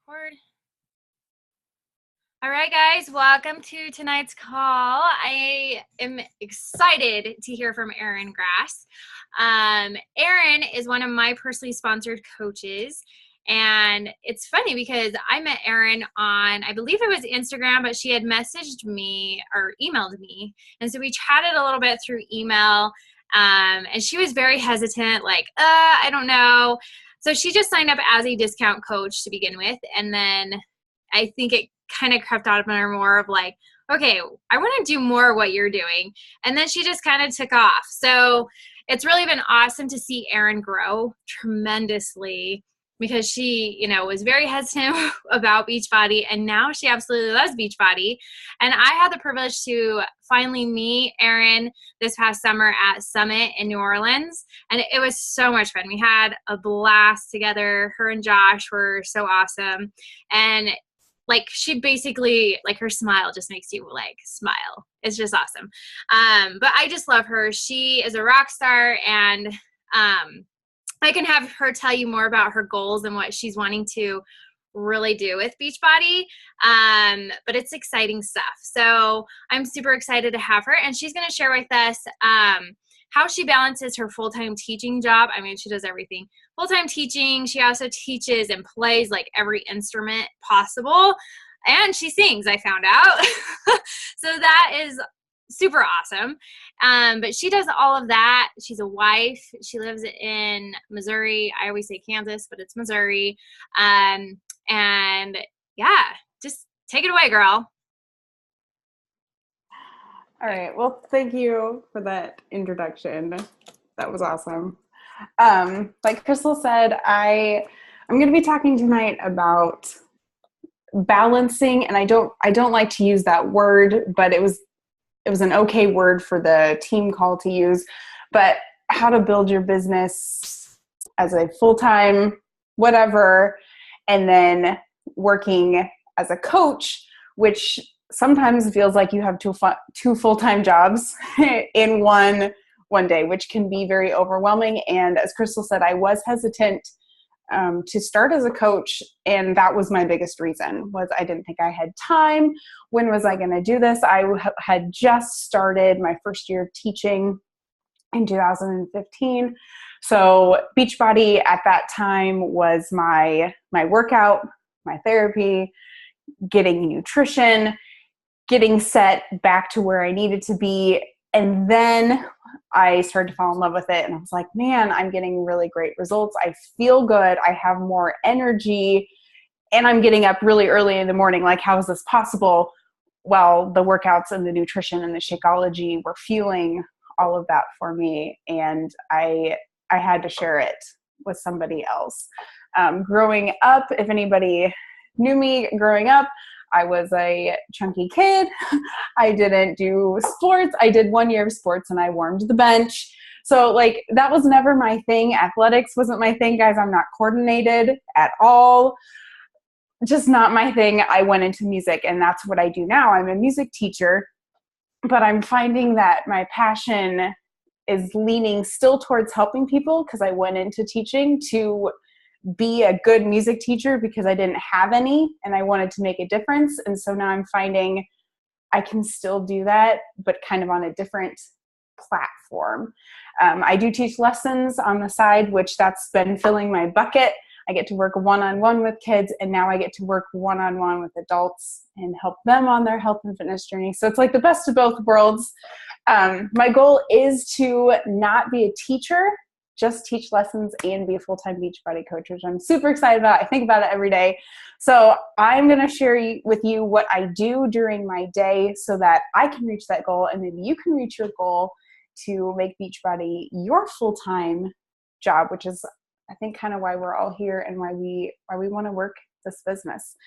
Record. All right, guys, welcome to tonight's call. I am excited to hear from Erin Grass. Erin is one of my personally sponsored coaches, and it's funny because I met Erin on, I believe it was Instagram, but she had messaged me or emailed me, and so we chatted a little bit through email, and she was very hesitant, like, I don't know. So she just signed up as a discount coach to begin with, and then I think it kind of crept out of her more of like, okay, I want to do more of what you're doing. And then she just kind of took off. So it's really been awesome to see Erin grow tremendously because she, was very hesitant about Beachbody, and now she absolutely loves Beachbody. And I had the privilege to finally meet Erin this past summer at Summit in New Orleans, and it was so much fun. We had a blast together. Her and Josh were so awesome. And she basically, her smile just makes you smile. It's just awesome. But I just love her. She is a rock star, and I can have her tell you more about her goals and what she's wanting to really do with Beachbody. But it's exciting stuff. So I'm super excited to have her, and she's going to share with us how she balances her full-time teaching job. I mean, she does everything. Full-time teaching. She also teaches and plays every instrument possible. And she sings, I found out. So that is super awesome. But she does all of that. She's a wife. She lives in Missouri. I always say Kansas, but it's Missouri. And yeah, just take it away, girl. All right. Well, thank you for that introduction. That was awesome. Like Crystal said, I'm going to be talking tonight about balancing, and I don't like to use that word, but it was an okay word for the team call to use, but how to build your business as a full-time whatever, and then working as a coach, which sometimes feels like you have two full-time jobs in one day, which can be very overwhelming. And as Crystal said, I was hesitant to start as a coach, and that was my biggest reason, was I didn't think I had time. When was I going to do this? I had just started my first year of teaching in 2015. So Beachbody at that time was my workout, my therapy, getting nutrition, getting set back to where I needed to be. And then I started to fall in love with it, and I was like, man, I'm getting really great results. I feel good. I have more energy, and I'm getting up really early in the morning. Like, how is this possible? Well, the workouts and the nutrition and the Shakeology were fueling all of that for me, and I had to share it with somebody else. Growing up, if anybody knew me growing up, I was a chunky kid. I didn't do sports. I did 1 year of sports and I warmed the bench. So that was never my thing. Athletics wasn't my thing, guys. I'm not coordinated at all. Just not my thing. I went into music, and that's what I do now. I'm a music teacher, but I'm finding that my passion is leaning still towards helping people, because I went into teaching to be a good music teacher because I didn't have any, and I wanted to make a difference. And so now I'm finding I can still do that, but kind of on a different platform. I do teach lessons on the side, which that's been filling my bucket. I get to work one-on-one with kids, and now I get to work one-on-one with adults and help them on their health and fitness journey. So it's like the best of both worlds. My goal is to not be a teacher, just teach lessons and be a full-time Beachbody coach, which I'm super excited about. I think about it every day. So I'm going to share with you what I do during my day so that I can reach that goal, and maybe you can reach your goal to make Beachbody your full-time job, which is, I think, kind of why we're all here and why we want to work this business.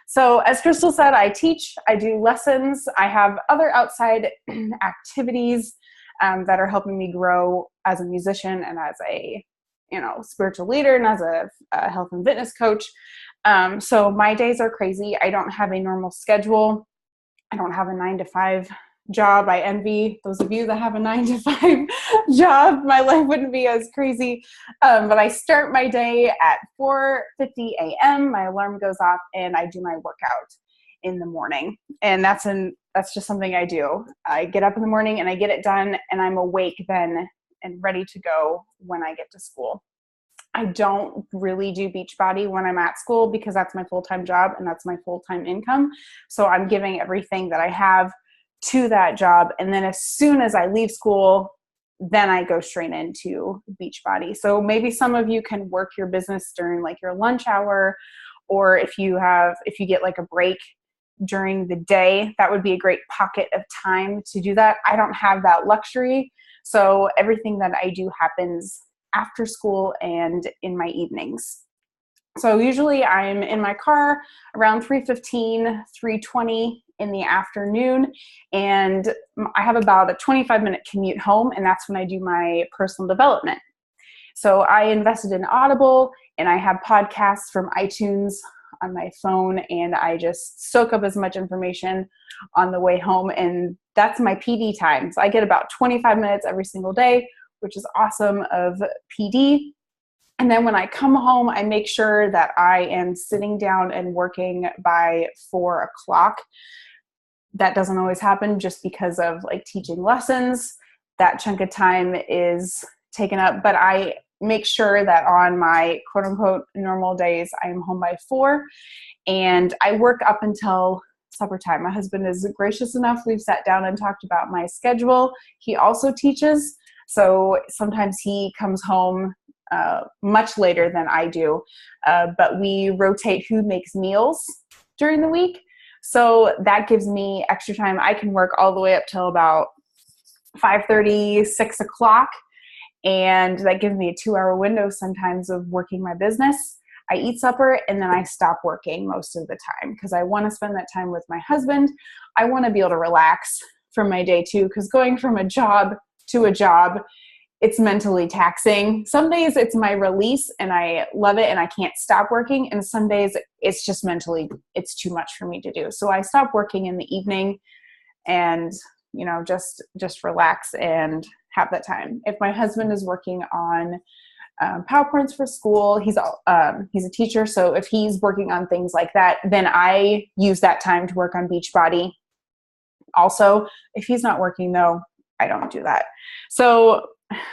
So as Crystal said, I teach, I do lessons, I have other outside activities that are helping me grow as a musician and as a spiritual leader and as a health and fitness coach. So my days are crazy. I don't have a normal schedule. I don't have a 9 to 5 job. I envy those of you that have a 9 to 5 job. My life wouldn't be as crazy. But I start my day at 4:50 a.m. My alarm goes off and I do my workout in the morning. And that's just something I do. I get up in the morning and I get it done, and I'm awake then and ready to go when I get to school. I don't really do Beachbody when I'm at school because that's my full-time job and that's my full-time income. So I'm giving everything that I have to that job. And then as soon as I leave school, then I go straight into Beachbody. So maybe some of you can work your business during like your lunch hour, or if you get like a break during the day, that would be a great pocket of time to do that. I don't have that luxury. So everything that I do happens after school and in my evenings. So usually I'm in my car around 3:15, 3:20 in the afternoon, and I have about a 25-minute commute home, and that's when I do my personal development. So I invested in Audible, and I have podcasts from iTunes on my phone, and I just soak up as much information on the way home, and that's my PD time. So I get about 25 minutes every single day, which is awesome, of PD. And then when I come home, I make sure that I am sitting down and working by 4 o'clock. That doesn't always happen just because of like teaching lessons. That chunk of time is taken up, but I make sure that on my quote unquote normal days, I am home by 4, and I work up until supper time. My husband is gracious enough. We've sat down and talked about my schedule. He also teaches. So sometimes he comes home much later than I do, but we rotate who makes meals during the week. So that gives me extra time. I can work all the way up till about 5:30, 6 o'clock, and that gives me a 2-hour window sometimes of working my business. I eat supper and then I stop working most of the time because I want to spend that time with my husband. I want to be able to relax from my day too, because going from a job to a job, it's mentally taxing. Some days it's my release and I love it and I can't stop working. And some days it's just mentally, it's too much for me to do. So I stop working in the evening and, just relax and have that time. If my husband is working on PowerPoints for school, he's a teacher. So if he's working on things like that, then I use that time to work on Beachbody. Also, if he's not working though, I don't do that. So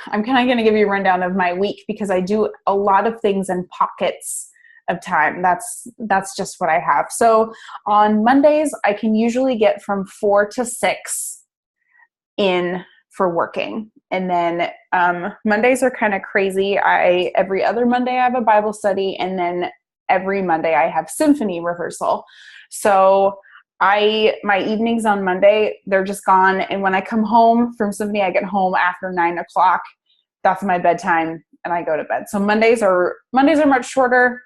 I'm kind of going to give you a rundown of my week because I do a lot of things in pockets of time. That's just what I have. So on Mondays, I can usually get from 4 to 6 in for working. And then Mondays are kind of crazy. Every other Monday I have a Bible study, and then every Monday I have symphony rehearsal. So my evenings on Monday, they're just gone. And when I come home from symphony, I get home after 9 o'clock. That's my bedtime and I go to bed. So Mondays are much shorter.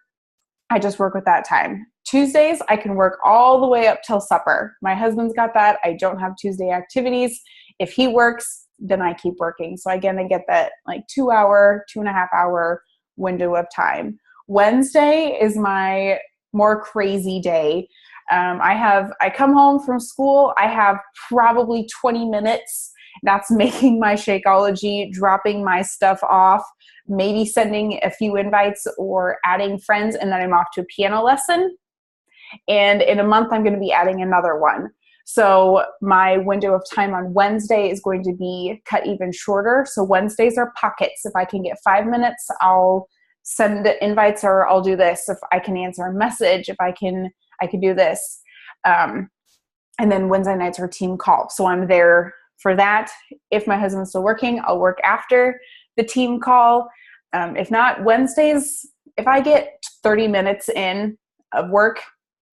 I just work with that time. Tuesdays, I can work all the way up till supper. My husband's got that. I don't have Tuesday activities. If he works, then I keep working. So again, I get that like 2.5 hour window of time. Wednesday is my more crazy day. I come home from school. I have probably 20 minutes. That's making my Shakeology, dropping my stuff off, maybe sending a few invites or adding friends, and then I'm off to a piano lesson. And in a month, I'm going to be adding another one. So my window of time on Wednesday is going to be cut even shorter. So Wednesdays are pockets. If I can get 5 minutes, I'll send invites or I'll do this. If I can answer a message, if I can do this. And then Wednesday nights are team call. So I'm there for that. If my husband's still working, I'll work after the team call. If not, Wednesdays, if I get 30 minutes in of work,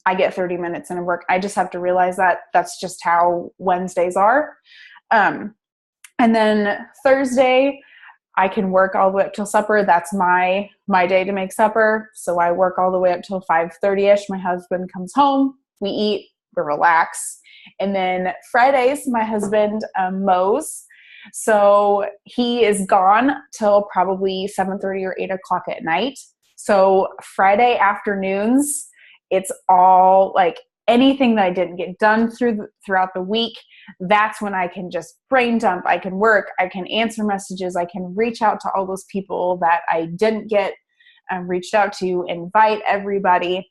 I get 30 minutes in of work. I just have to realize that that's just how Wednesdays are. And then Thursday, I can work all the way up till supper. That's my day to make supper. So I work all the way up till 5:30ish. My husband comes home, we eat, we relax. And then Fridays, my husband mows. So he is gone till probably 7:30 or 8 o'clock at night. So Friday afternoons, it's all like anything that I didn't get done throughout the week, that's when I can just brain dump. I can work, I can answer messages, I can reach out to all those people that I didn't get reached out to, invite everybody.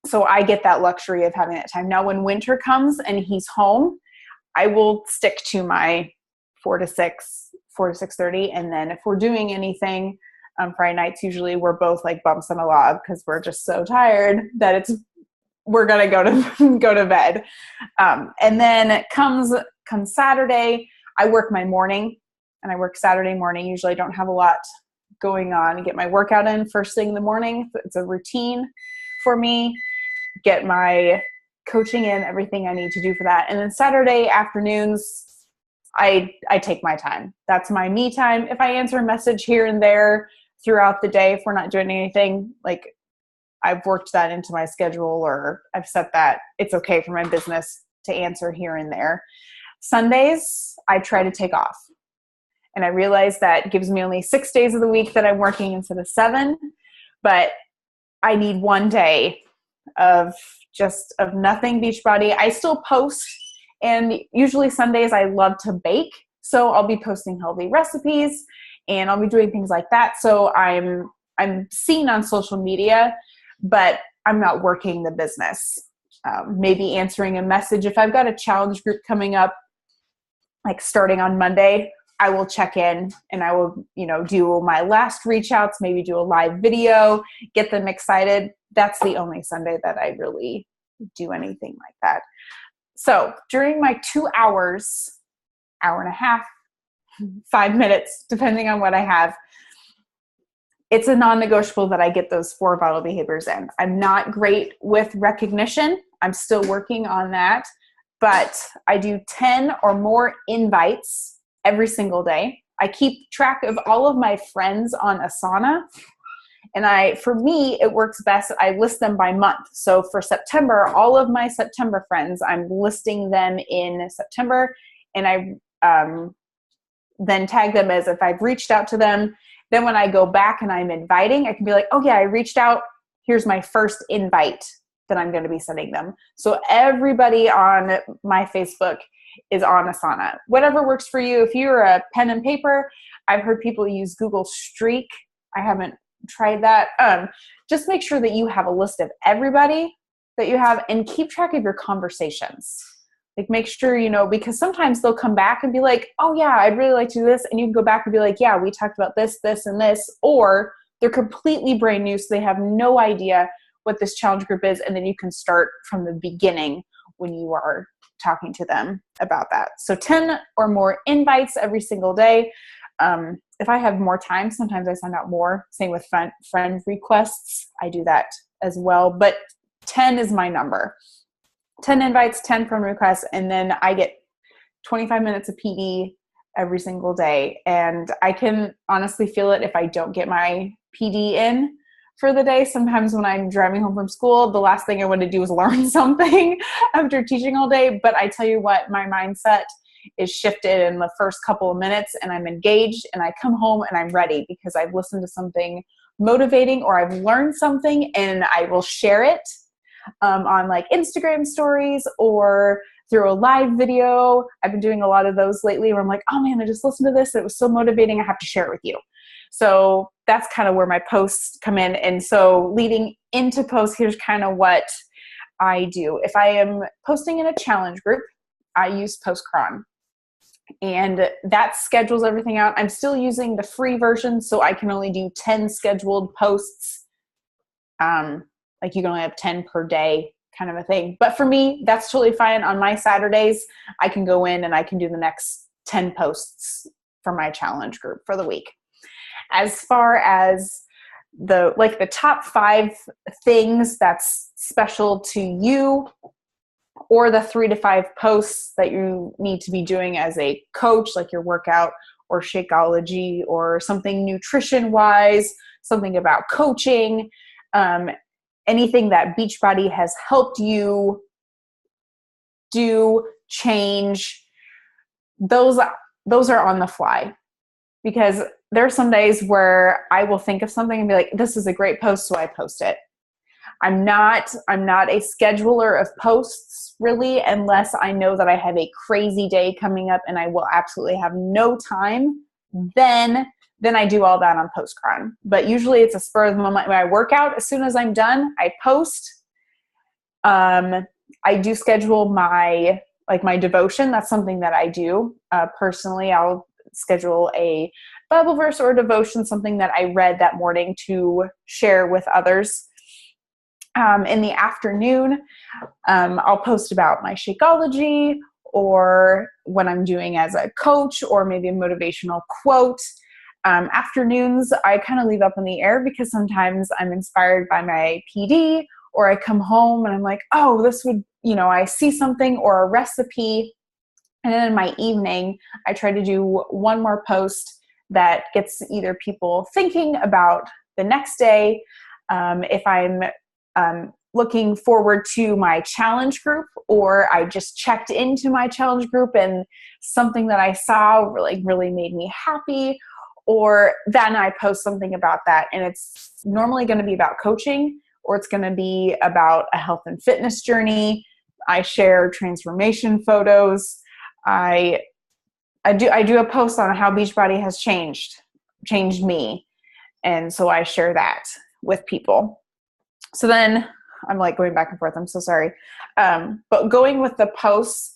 So I get that luxury of having that time. Now, when winter comes and he's home, I will stick to my 4 to 6:30. And then if we're doing anything Friday nights, usually we're both like bumps in a log because we're just so tired that we're gonna go to bed. And then comes Saturday, I work my morning, and I work Saturday morning. Usually I don't have a lot going on. I get my workout in first thing in the morning. It's a routine for me. Get my coaching in, everything I need to do for that. And then Saturday afternoons, I take my time. That's my me time. If I answer a message here and there throughout the day, if we're not doing anything, like I've worked that into my schedule, or I've set that it's okay for my business to answer here and there. Sundays, I try to take off. And I realize that gives me only 6 days of the week that I'm working instead of 7, but I need one day of nothing Beachbody. I still post, and usually Sundays I love to bake. So I'll be posting healthy recipes and I'll be doing things like that. So I'm seen on social media, but I'm not working the business. Maybe answering a message. If I've got a challenge group coming up, like starting on Monday, I will check in and I will, do my last reach outs, maybe do a live video, get them excited. That's the only Sunday that I really do anything like that. So during my 2 hours, hour and a half, 5 minutes, depending on what I have, it's a non-negotiable that I get those 4 vital behaviors in. I'm not great with recognition. I'm still working on that, but I do 10 or more invites every single day. I keep track of all of my friends on Asana. And for me, it works best. I list them by month. So for September, all of my September friends, I'm listing them in September, and I then tag them as if I've reached out to them. Then when I go back and I'm inviting, I can be like, oh yeah, I reached out. Here's my first invite that I'm going to be sending them. So everybody on my Facebook is on Asana. Whatever works for you. If you're a pen and paper, I've heard people use Google Streak. I haven't tried that. Just make sure that you have a list of everybody that you have and keep track of your conversations. Like make sure, because sometimes they'll come back and be like, oh yeah, I'd really like to do this. And you can go back and be like, yeah, we talked about this, this, and this. Or they're completely brand new, so they have no idea what this challenge group is. And then you can start from the beginning when you are talking to them about that. So 10 or more invites every single day. If I have more time, sometimes I send out more. Same with friend requests. I do that as well. But 10 is my number. 10 invites, 10 friend requests, and then I get 25 minutes of PD every single day. And I can honestly feel it if I don't get my PD in for the day. Sometimes when I'm driving home from school, the last thing I want to do is learn something after teaching all day. But I tell you what, my mindset is shifted in the first couple of minutes, and I'm engaged, and I come home and I'm ready because I've listened to something motivating or I've learned something, and I will share it on like Instagram stories or through a live video. I've been doing a lot of those lately where I'm like, oh man, I just listened to this. It was so motivating. I have to share it with you. So that's kind of where my posts come in. And so leading into posts, here's kind of what I do. If I am posting in a challenge group, I use Postcron. And that schedules everything out. I'm still using the free version, so I can only do 10 scheduled posts. Like you can only have 10 per day kind of a thing. But for me, that's totally fine. On my Saturdays, I can go in and I can do the next 10 posts for my challenge group for the week. As far as the top 5 things that's special to you, or the 3 to 5 posts that you need to be doing as a coach, like your workout or Shakeology or something nutrition-wise, something about coaching, anything that Beachbody has helped you do, change, those are on the fly. Because there are some days where I will think of something and be like, this is a great post, so I post it. I'm not a scheduler of posts really, unless I know that I have a crazy day coming up and I will absolutely have no time. Then I do all that on Postcron. But usually it's a spur of the moment. When I work out, as soon as I'm done, I post. I do schedule my devotion. That's something that I do personally. I'll schedule a Bible verse or devotion, something that I read that morning, to share with others. In the afternoon, I'll post about my Shakeology, or what I'm doing as a coach, or maybe a motivational quote. Afternoons, I kind of leave up in the air, because sometimes I'm inspired by my PD, or I come home and I'm like, oh, this would, I see something or a recipe. And then in my evening, I try to do one more post that gets either people thinking about the next day. If I'm looking forward to my challenge group, or I just checked into my challenge group and something that I saw really made me happy, or then I post something about that. And it's normally going to be about coaching, or it's going to be about a health and fitness journey. I share transformation photos. I do a post on how Beachbody has changed me. And so I share that with people. So then I'm going back and forth. I'm so sorry. But going with the posts,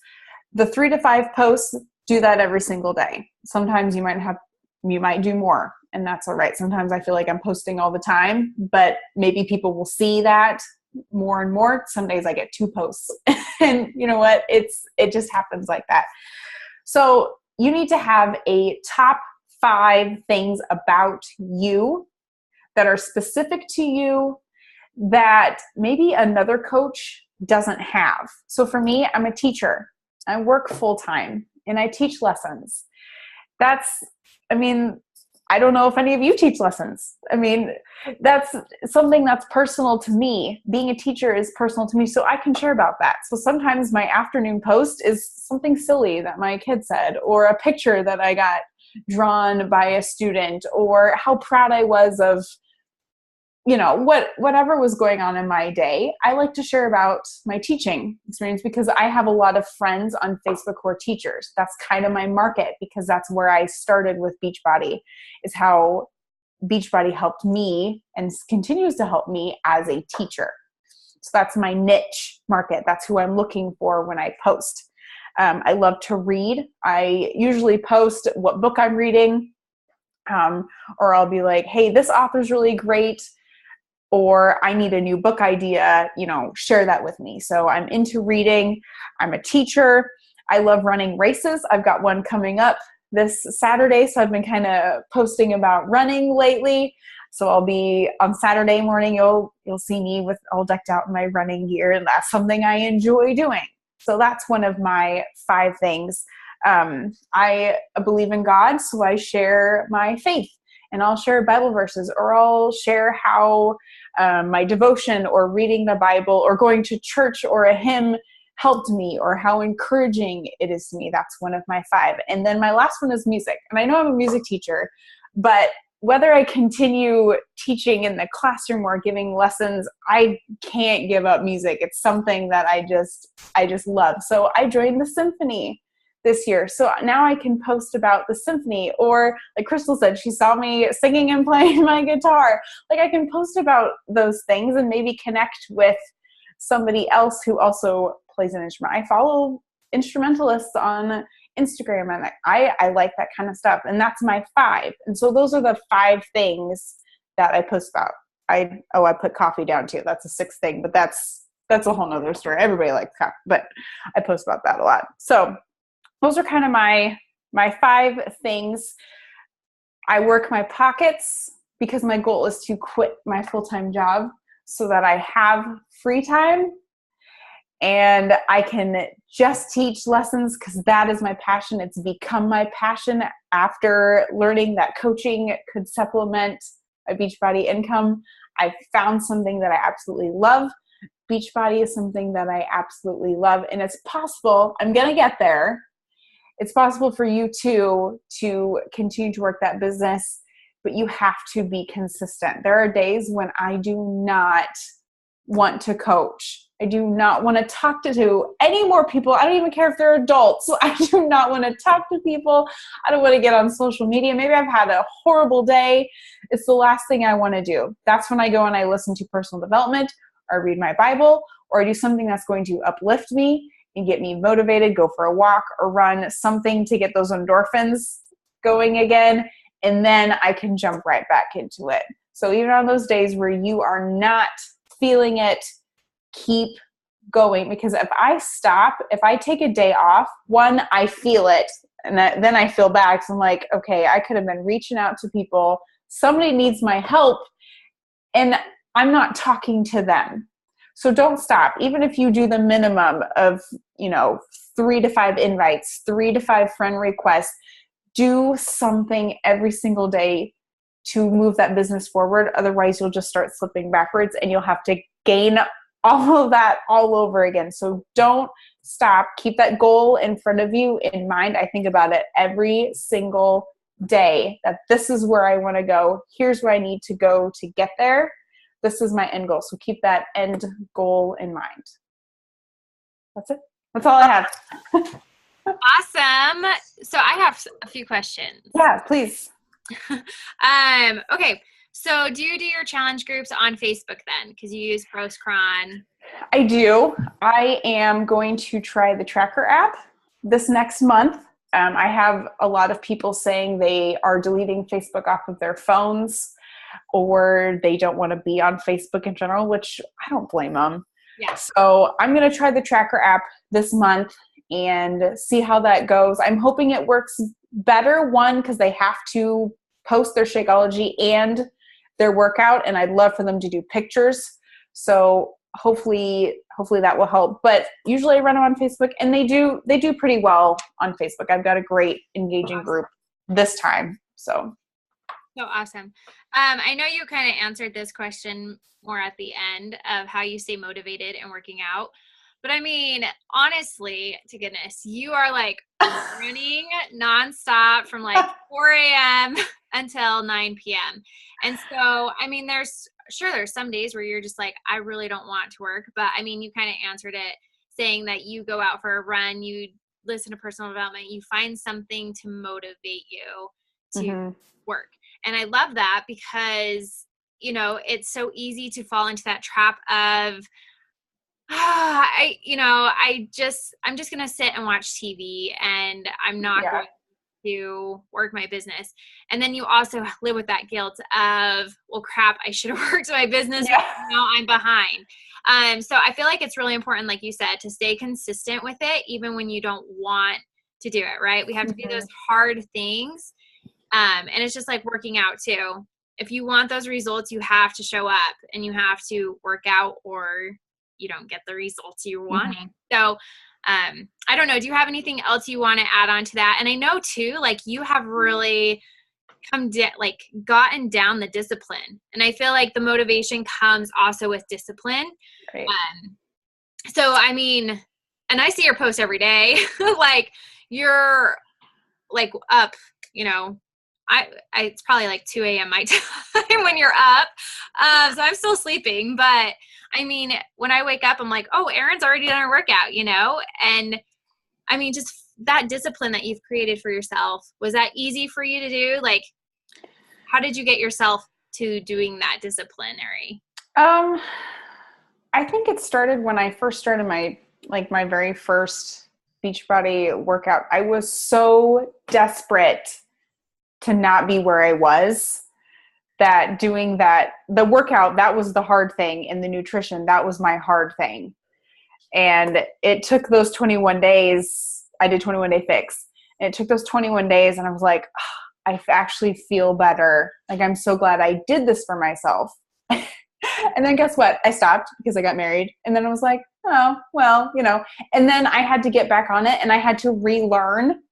the 3 to 5 posts, do that every single day. Sometimes you might do more, and that's all right. Sometimes I feel like I'm posting all the time, but maybe people will see that more and more. Some days I get 2 posts and you know what? It just happens like that. So you need to have a top 5 things about you that are specific to you that maybe another coach doesn't have. So for me, I'm a teacher. I work full-time and I teach lessons. I don't know if any of you teach lessons. That's something that's personal to me. Being a teacher is personal to me, so I can share about that. So sometimes my afternoon post is something silly that my kid said, or a picture that I got drawn by a student, or how proud I was of, whatever was going on in my day. I like to share about my teaching experience, because I have a lot of friends on Facebook who are teachers. That's kind of my market, because that's where I started with Beachbody, is how Beachbody helped me and continues to help me as a teacher. So that's my niche market. That's who I'm looking for when I post. I love to read. I usually post what book I'm reading, or I'll be like, hey, this author's really great, or I need a new book idea, share that with me. So I'm into reading. I'm a teacher. I love running races. I've got one coming up this Saturday, so I've been kind of posting about running lately. So I'll be on Saturday morning, you'll see me with all decked out in my running gear, and that's something I enjoy doing. So that's one of my 5 things. I believe in God, so I share my faith. And I'll share Bible verses, or I'll share how my devotion, or reading the Bible, or going to church, or a hymn helped me, or how encouraging it is to me. That's one of my 5. And then my last one is music. And I know I'm a music teacher, but whether I continue teaching in the classroom or giving lessons, I can't give up music. It's something that I just love. So I joined the symphony this year. So now I can post about the symphony, or like Crystal said, she saw me singing and playing my guitar. I can post about those things and maybe connect with somebody else who also plays an instrument. I follow instrumentalists on Instagram, and I like that kind of stuff. And that's my 5. And so those are the 5 things that I post about. I put coffee down too. That's a 6th thing, but that's a whole nother story. Everybody likes coffee, but I post about that a lot. So those are kind of my 5 things. I work my pockets, because my goal is to quit my full-time job so that I have free time and I can just teach lessons, because that is my passion. It's become my passion after learning that coaching could supplement my Beachbody income. I found something that I absolutely love. Beachbody is something that I absolutely love, and it's possible. I'm going to get there. It's possible for you too to continue to work that business, but you have to be consistent. There are days when I do not want to coach. I do not want to talk to any more people. I don't even care if they're adults. I do not want to talk to people. I don't want to get on social media. Maybe I've had a horrible day. It's the last thing I want to do. That's when I go and I listen to personal development, or read my Bible, or do something that's going to uplift me and get me motivated, go for a walk or run, something to get those endorphins going again. And then I can jump right back into it. So even on those days where you are not feeling it, keep going. Because if I stop, if I take a day off, one, I feel it. And then I feel bad because I'm like, okay, I could have been reaching out to people. Somebody needs my help and I'm not talking to them. So don't stop. Even if you do the minimum of, 3 to 5 invites, 3 to 5 friend requests, do something every single day to move that business forward. Otherwise, you'll just start slipping backwards and you'll have to gain all of that all over again. So don't stop. Keep that goal in front of you in mind. I think about it every single day, that this is where I want to go. Here's where I need to go to get there. This is my end goal. So keep that end goal in mind. That's it. That's all I have. Awesome. So I have a few questions. Yeah, please. Okay. So do you do your challenge groups on Facebook then? Because you use Postcron. I do. I am going to try the tracker app this next month. I have a lot of people saying they are deleting Facebook off of their phones, or they don't want to be on Facebook in general, which I don't blame them. Yeah. So I'm going to try the tracker app this month and see how that goes. I'm hoping it works better. One, because they have to post their Shakeology and their workout, and I'd love for them to do pictures. So hopefully that will help. But usually I run them on Facebook, and they do pretty well on Facebook. I've got a great engaging group this time. So awesome. I know you kind of answered this question more at the end of how you stay motivated and working out. But I mean, honestly, to goodness, you are like running nonstop from like 4 a.m. until 9 p.m. And so, I mean, there's some days where you're just like, I really don't want to work. But I mean, you kind of answered it saying that you go out for a run, you listen to personal development, you find something to motivate you to work. And I love that because, it's so easy to fall into that trap of, I'm just going to sit and watch TV and I'm not going to work my business. And then you also live with that guilt of, well, crap, I should have worked my business. Yeah. Now I'm behind. So I feel like it's really important, like you said, to stay consistent with it, even when you don't want to do it, right? We have to do those hard things. And it's just like working out too. If you want those results, you have to show up and you have to work out, or you don't get the results you're wanting. So I don't know. Do you have anything else you want to add on to that? And I know too, like you have really gotten down the discipline. And I feel like the motivation comes also with discipline. Right. So, I mean, and I see your post every day, like you're like up, it's probably like 2 a.m. my time when you're up. So I'm still sleeping, but I mean, when I wake up, I'm like, oh, Erin's already done her workout, and I mean, just that discipline that you've created for yourself, was that easy for you to do? Like, how did you get yourself to doing that disciplinary? I think it started when I first started my very first Beachbody workout. I was so desperate to not be where I was, that doing the workout, that was the hard thing, and the nutrition, that was my hard thing. And it took those 21 days. I did 21-day fix, and it took those 21 days, and I was like, oh, I actually feel better. Like, I'm so glad I did this for myself. And then guess what? I stopped because I got married. And then I was like, oh, well, and then I had to get back on it, and I had to relearn.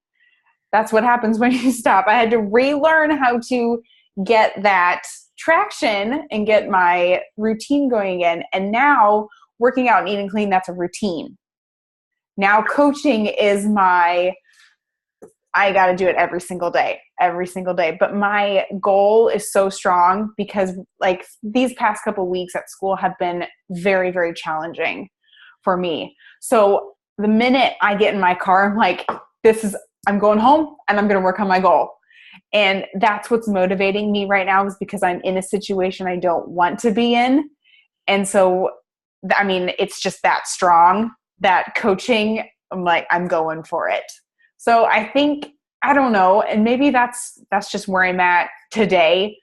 That's what happens when you stop. I had to relearn how to get that traction and get my routine going again. And now working out and eating clean, that's a routine. Now coaching is I got to do it every single day. every single day. But my goal is so strong because like these past couple weeks at school have been very, very challenging for me. So the minute I get in my car, I'm like, I'm going home and I'm going to work on my goal. And that's what's motivating me right now, is because I'm in a situation I don't want to be in. And so, I mean, it's just that strong, that coaching, I'm like, I'm going for it. So I think, I don't know, and maybe that's just where I'm at today.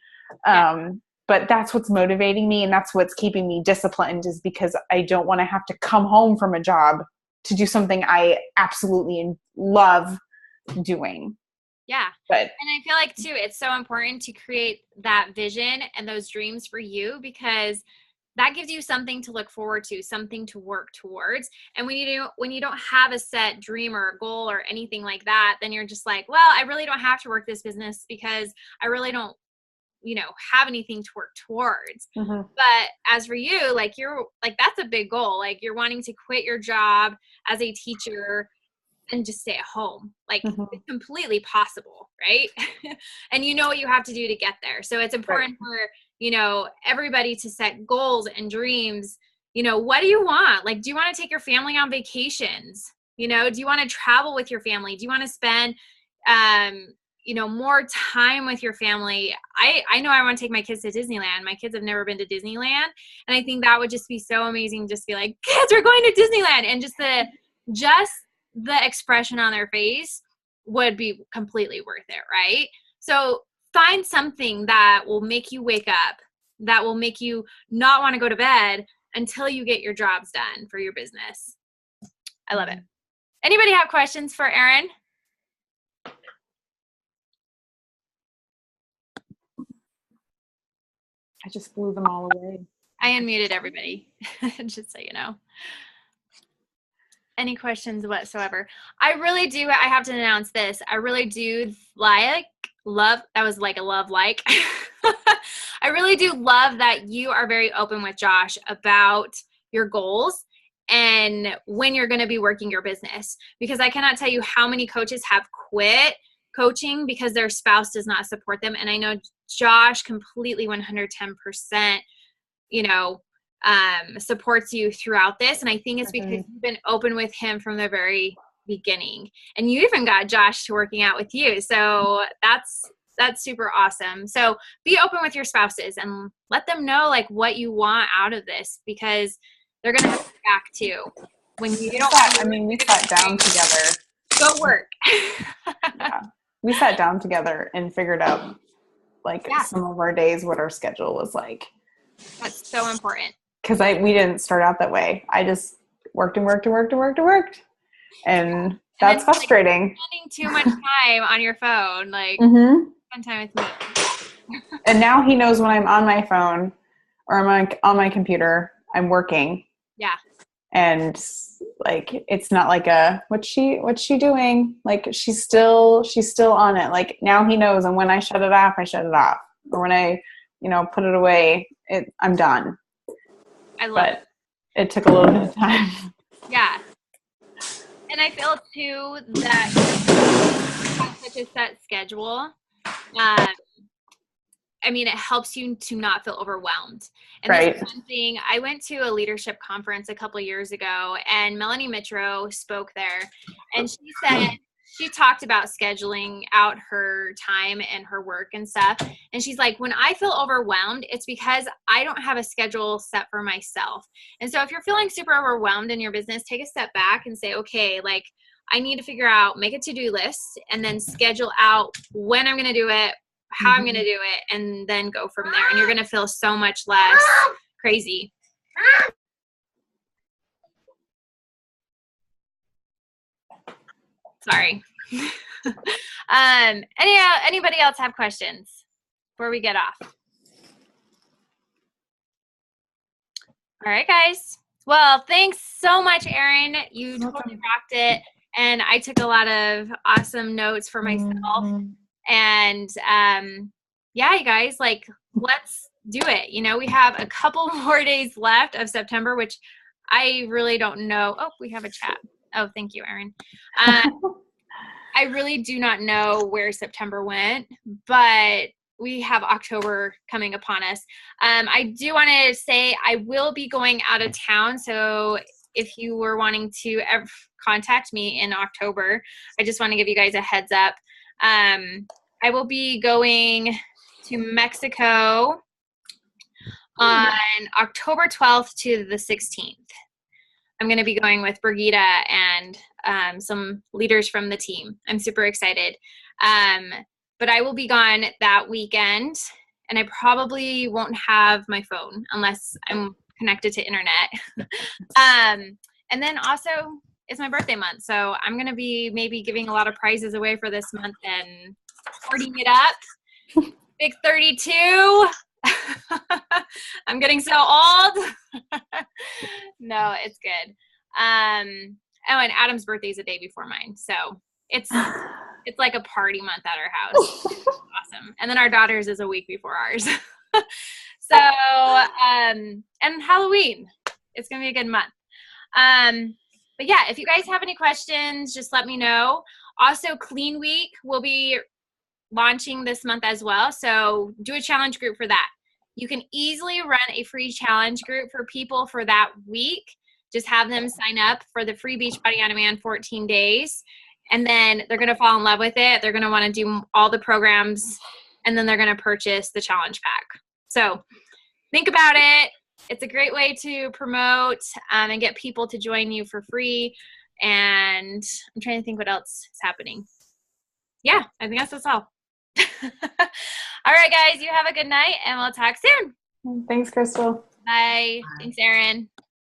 But that's what's motivating me, and that's what's keeping me disciplined, is because I don't want to have to come home from a job to do something I absolutely love doing. Yeah. But, and I feel like too, it's so important to create that vision and those dreams for you, because that gives you something to look forward to, something to work towards. And when you don't have a set dream or a goal or anything like that, then you're just like, well, I really don't have to work this business because I really don't, have anything to work towards. mm-hmm. But as for you, like, you're like, that's a big goal. Like, you're wanting to quit your job as a teacher and just stay at home. Like, Mm-hmm. it's completely possible, right? And you know what you have to do to get there. So it's important for, everybody to set goals and dreams. What do you want? Like, do you want to take your family on vacations? Do you want to travel with your family? Do you want to spend, more time with your family? I know I want to take my kids to Disneyland. My kids have never been to Disneyland. And I think that would just be so amazing. Just be like, kids, we're going to Disneyland. And just the expression on their face would be completely worth it, right? So find something that will make you wake up, that will make you not want to go to bed until you get your jobs done for your business. I love it. Anybody have questions for Erin? I just blew them all away. I unmuted everybody, just so you know. Any questions whatsoever? I really do. I have to announce this. I really do love. That was like a love like. I really do love that you are very open with Josh about your goals and when you're going to be working your business, because I cannot tell you how many coaches have quit coaching because their spouse does not support them. And I know Josh completely 110%, supports you throughout this. And I think it's because you've been open with him from the very beginning, and you even got Josh to working out with you. So that's super awesome. So be open with your spouses and let them know like what you want out of this, because they're going to have to back too. When you don't we sat down together. Go work. Yeah. We sat down together and figured out some of our days, what our schedule was like. That's so important. Because we didn't start out that way. I just worked and worked and worked and worked and worked. And that's frustrating. Spending too much time on your phone. Like, spend time with me. And now he knows when I'm on my phone or I'm on my computer, I'm working. Yeah. And it's not like what's she doing? Like, she's still on it. Like, now he knows. And when I shut it off, I shut it off. Or when I, put it away, I'm done. I love it. It took a little bit of time. Yeah. And I feel too that you have such a set schedule. It helps you to not feel overwhelmed. And right. This is one thing. I went to a leadership conference a couple of years ago, and Melanie Mitro spoke there, and she said, she talked about scheduling out her time and her work and stuff. And she's like, when I feel overwhelmed, it's because I don't have a schedule set for myself. And so if you're feeling super overwhelmed in your business, take a step back and say, okay, like, I need to figure out, make a to-do list, and then schedule out when I'm going to do it, how I'm going to do it, and then go from there. And you're going to feel so much less crazy. Sorry. Anybody else have questions before we get off? All right, guys. Well, thanks so much, Erin. You totally rocked it. And I took a lot of awesome notes for myself. And yeah, you guys, like, let's do it. We have a couple more days left of September, which I really don't know. Oh, we have a chat. Oh, thank you, Erin. I I really do not know where September went, but we have October coming upon us. I do want to say I will be going out of town. So if you were wanting to contact me in October, I just want to give you guys a heads up. I will be going to Mexico on October 12th to the 16th. I'm going to be going with Brigida and some leaders from the team. I'm super excited. But I will be gone that weekend, and I probably won't have my phone unless I'm connected to internet. And then also, it's my birthday month, so I'm going to be maybe giving a lot of prizes away for this month and partying it up. Big 32. I'm getting so old. No, it's good. And Adam's birthday is a day before mine, so it's like a party month at our house. Awesome. And then our daughter's is a week before ours. So and Halloween. It's gonna be a good month. But yeah, if you guys have any questions, just let me know. Also, Clean Week will be launching this month as well, so do a challenge group for that. You can easily run a free challenge group for people for that week. Just have them sign up for the free Beachbody On Demand 14 days, and then they're going to fall in love with it. They're going to want to do all the programs, and then they're going to purchase the challenge pack. So think about it. It's a great way to promote and get people to join you for free. And I'm trying to think what else is happening. Yeah, I think that's all. All right, guys, you have a good night, and we'll talk soon. Thanks, Crystal. Bye. Thanks, Erin.